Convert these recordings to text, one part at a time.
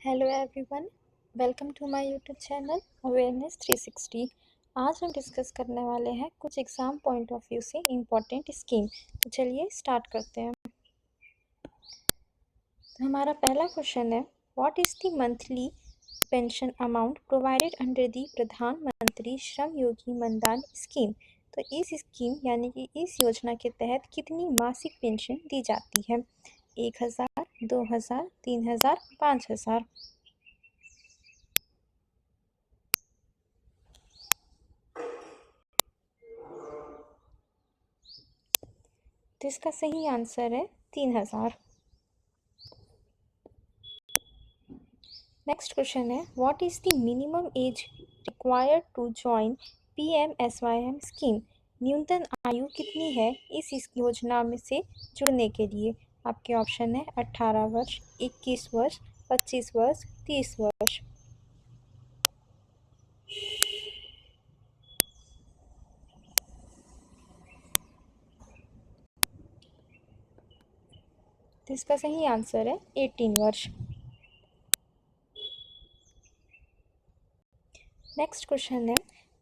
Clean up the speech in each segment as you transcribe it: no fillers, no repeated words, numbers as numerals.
Hello everyone, welcome to my YouTube channel awareness 360। आज हम discuss करने वाले हैं कुछ एग्ज़ाम पॉइंट ऑफ व्यू से इम्पॉर्टेंट स्कीम। तो चलिए स्टार्ट करते हैं। तो हमारा पहला क्वेश्चन है, what is the monthly pension amount provided under the प्रधानमंत्री श्रम योगी मनधन स्कीम। तो इस स्कीम यानी कि इस योजना के तहत कितनी मासिक पेंशन दी जाती है? 1,000, 2,000, 3,000, 5,000। तो इसका सही आंसर है 3,000। नेक्स्ट क्वेश्चन है, what is the minimum age required to join PMSYM scheme. न्यूनतम आयु कितनी है इस योजना में से जुड़ने के लिए? आपके ऑप्शन है 18 वर्ष, 21 वर्ष, 25 वर्ष, 30 वर्ष। तो इसका सही आंसर है 18 वर्ष। नेक्स्ट क्वेश्चन है,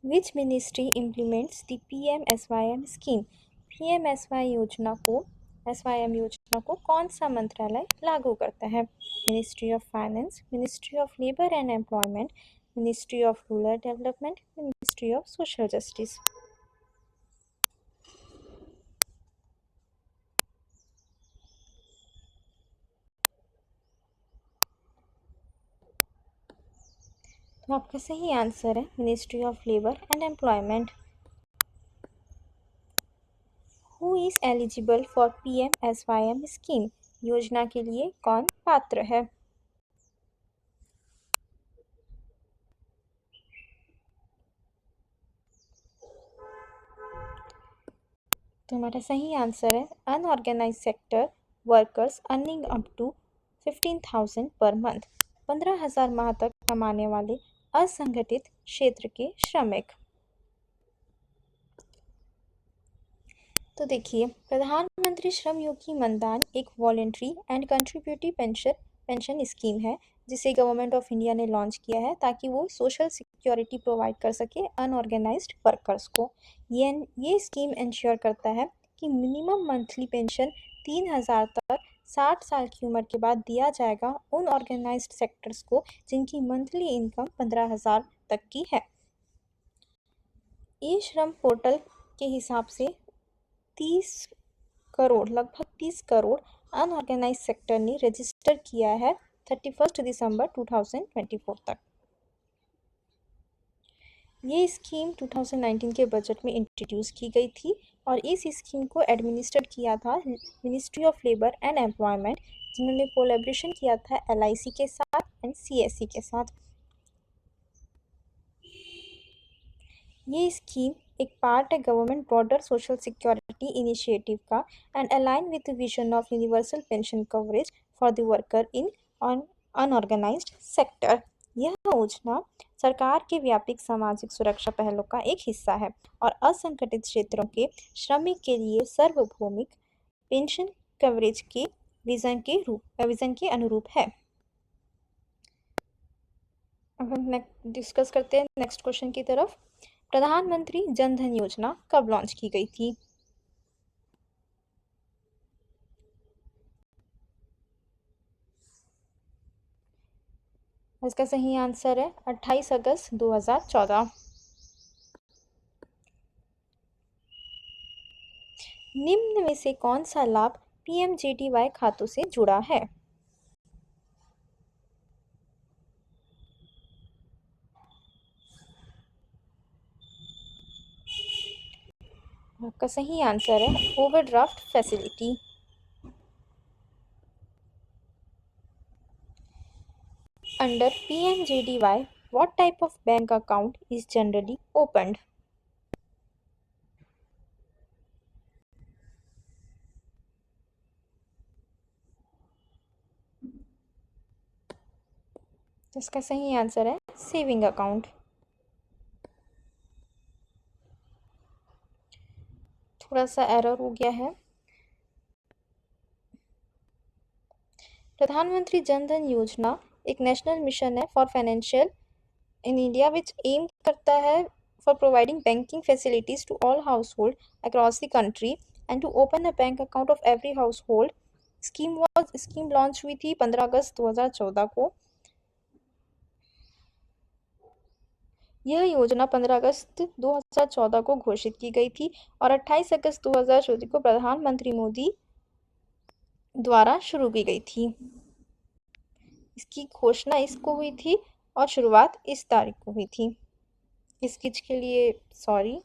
which ministry implements the PMSYM scheme. PMSY योजना को SYM योजना को कौन सा मंत्रालय लागू करता है? Ministry of finance, ministry of labour and employment, ministry of rural development, ministry of social justice. तो आपका सही आंसर है ministry of labour and employment. Who is eligible for PMSYM scheme. योजना के लिए कौन पात्र है? तो हमारा सही आंसर है unorganised sector workers earning up to 15,000 पर मंथ। 15,000 माह तक कमाने वाले असंगठित क्षेत्र के श्रमिक। तो देखिए, प्रधानमंत्री श्रम योगी मनधन एक voluntary and contributive pension scheme है जिसे गवर्नमेंट ऑफ इंडिया ने लॉन्च किया है ताकि वो सोशल सिक्योरिटी प्रोवाइड कर सके अनऑर्गेनाइज्ड वर्कर्स को। ये स्कीम इंश्योर करता है कि मिनिमम मंथली पेंशन 3,000 तक 60 साल की उम्र के बाद दिया जाएगा उन ऑर्गेनाइज्ड सेक्टर्स को जिनकी मंथली इनकम 15,000 तक की है। ई श्रम पोर्टल के हिसाब से लगभग 30 करोड़ अनऑर्गेनाइज सेक्टर ने रजिस्टर किया है 31 दिसंबर 2024 तक। ये स्कीम 2019 के बजट में इंट्रोड्यूस की गई थी और इस स्कीम को एडमिनिस्ट्रेट किया था ministry of labour and employment, जिन्होंने कोलैबोरेशन किया था LIC के साथ एंड CSC के साथ। ये स्कीम एक पार्ट है government broader social security initiative का and align with the vision of universal pension coverage for the worker in unorganised sector. यह योजना सरकार के व्यापक सामाजिक सुरक्षा पहलों का एक हिस्सा है और असंगठित क्षेत्रों के श्रमिक के लिए सार्वभौमिक पेंशन कवरेज के विजन के अनुरूप है। अब हम डिस्कस करते हैं नेक्स्ट क्वेश्चन की तरफ। प्रधानमंत्री जन धन योजना कब लॉन्च की गई थी? इसका सही आंसर है 28 अगस्त 2014। निम्न में से कौन सा लाभ PMJDY खातों से जुड़ा है? आपका सही आंसर है overdraft facility. Under PMJDY, what type of bank account is generally opened? इसका सही आंसर है सेविंग अकाउंट। थोड़ा सा एरर हो गया है। प्रधानमंत्री जन धन योजना एक नेशनल मिशन है for financial in India which aim करता है for providing banking facilities to all household across the country and to open a bank account of every household. Scheme launch हुई थी 15 अगस्त 2014 को। यह योजना 15 अगस्त 2014 को घोषित की गई थी और 28 अगस्त 2014 को प्रधानमंत्री मोदी द्वारा शुरू की गई थी। इसकी घोषणा इसको हुई थी और शुरुआत इस तारीख को हुई थी। इस चीज के लिए सॉरी।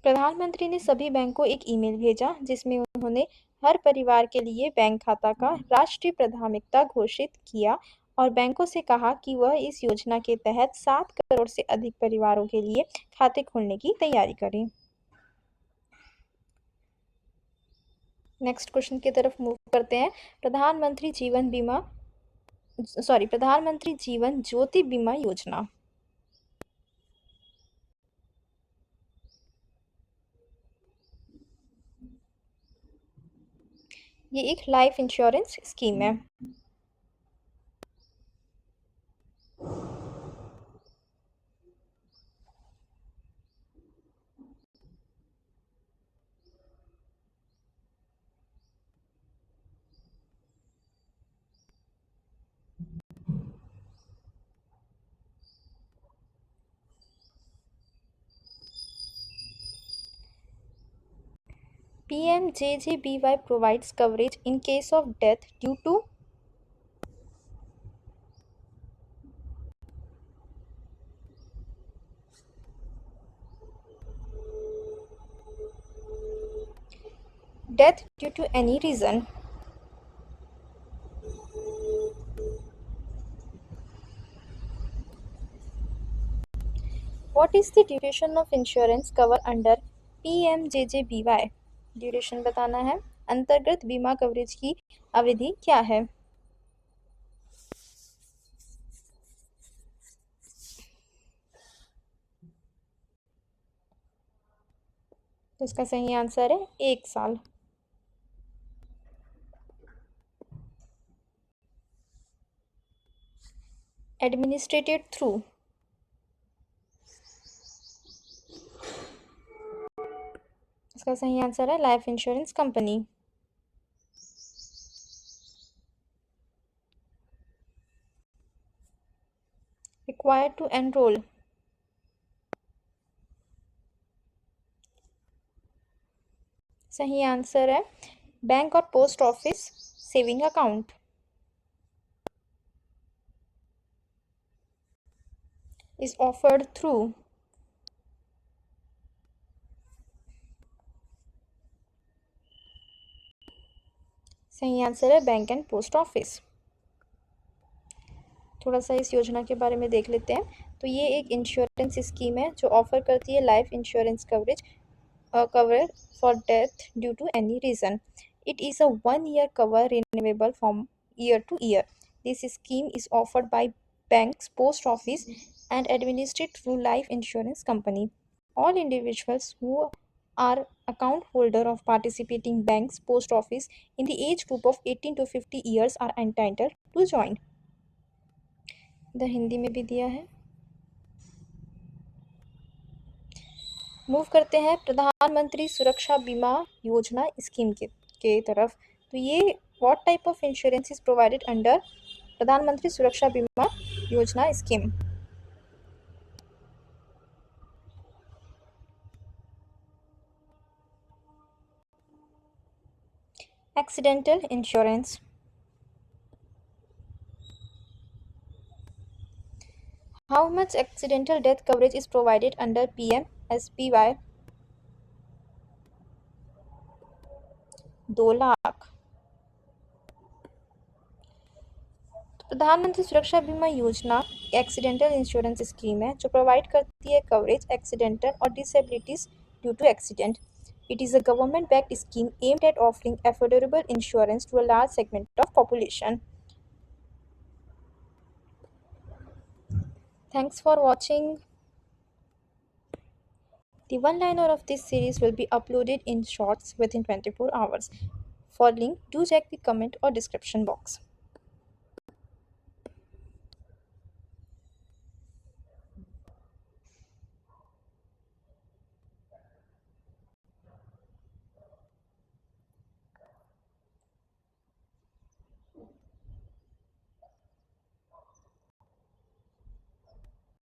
प्रधानमंत्री ने सभी बैंक को एक ईमेल भेजा जिसमें उन्होंने हर परिवार के लिए बैंक खाता का राष्ट्रीय प्राथमिकता घोषित किया और बैंकों से कहा कि वह इस योजना के तहत 7 करोड़ से अधिक परिवारों के लिए खाते खोलने की तैयारी करें। नेक्स्ट क्वेश्चन की तरफ मूव करते हैं। प्रधानमंत्री जीवन ज्योति बीमा योजना। ये एक लाइफ इंश्योरेंस स्कीम है। PMJJBY provides coverage in case of death due to any reason. What is the duration of insurance cover under PMJJBY? Duration बताना है। अंतर्गत बीमा कवरेज की अवधि क्या है? तो इसका सही आंसर है 1 साल। Administrated through. इसका सही आंसर है life insurance company. Required to enrol. सही आंसर है बैंक और post office saving account. Is offered through. सही आंसर है बैंक एंड पोस्ट ऑफिस। थोड़ा सा इस योजना के बारे में देख लेते हैं। तो ये एक इंश्योरेंस स्कीम है जो ऑफर करती है life insurance cover for death due to any reason. It is a 1 year cover renewable from year to year. This scheme is offered by banks, post office, and administered through life insurance company. All individuals who are account holder of participating banks, post office in the age group of 18 to 50 years are entitled to join. इधर हिंदी में भी दिया है। Move करते हैं प्रधानमंत्री सुरक्षा बीमा योजना स्कीम के तरफ। तो ये what type of insurance is provided under प्रधानमंत्री सुरक्षा बीमा योजना scheme? Accidental insurance. How much accidental death coverage is provided under PMSBY? 2 lakh. प्रधानमंत्री सुरक्षा बीमा योजना एक्सीडेंटल इंश्योरेंस स्कीम है जो प्रोवाइड करती है कवरेज एक्सीडेंटल और disabilities due to accident. It is a government-backed scheme aimed at offering affordable insurance to a large segment of population. Thanks for watching. The one-liner of this series will be uploaded in shorts within 24 hours. For link, do check the comment or description box.